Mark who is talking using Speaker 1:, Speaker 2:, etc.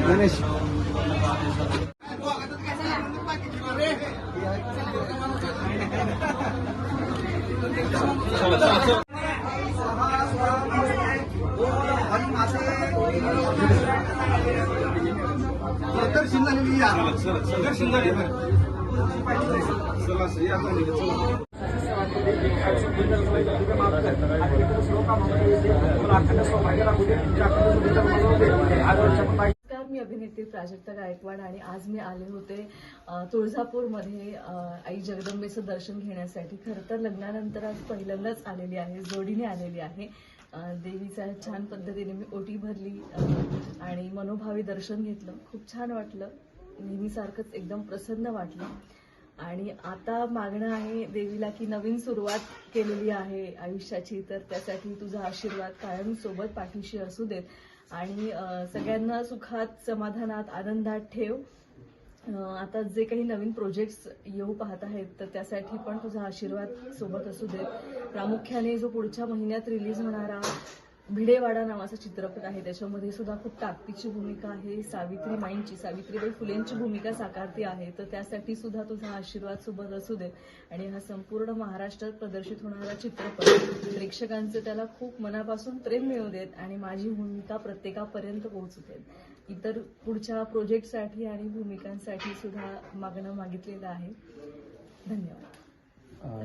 Speaker 1: गणेश
Speaker 2: मी अभिनेत्री प्राजक्ता गायकवाड आणि आज मी आले होते तुळजापूरमध्ये आई जगदंबेचं दर्शन घेण्यासाठी. खरं तर लग्नानंतर आज पहिल्यांदाच आलेली आहे, जोडीने आलेली आहे. देवीच्या छान पद्धतीने मी ओटी भरली आणि मनोभावी दर्शन घेतलं. खूप छान वाटलं, नेहमीसारखंच एकदम प्रसन्न वाटलं. आणि आता मागणं आहे देवीला की नवीन सुरुवात केलेली आहे आयुष्याची, तर त्यासाठी तुझा आशीर्वाद कायम सोबत पाठीशी असू देत आणि सगळ्यांना सुखात, समाधानात, आनंदात ठेव. आता जे काही नवीन प्रोजेक्ट्स येऊ पाहत आहेत तर त्यासाठी पण तुझा आशीर्वाद सोबत असू देत. प्रामुख्याने जो पुढच्या महिन्यात रिलीज होणारा भिडेवाडा नावाचा चित्रपट आहे त्याच्यामध्ये सुद्धा खूप ताकदीची भूमिका आहे. सावित्रीबाई फुलेंची भूमिका साकारती आहे, तर त्यासाठी सुद्धा तुझा आशीर्वाद सोबत असू दे. आणि हा संपूर्ण महाराष्ट्रात प्रदर्शित होणारा चित्रपट प्रेक्षकांचे त्याला खूप मनापासून प्रेम मिळू देत आणि माझी भूमिका प्रत्येकापर्यंत पोहोचू देत. इतर पुढच्या प्रोजेक्टसाठी आणि भूमिकांसाठी सुद्धा मागणं मागितलेलं आहे. धन्यवाद.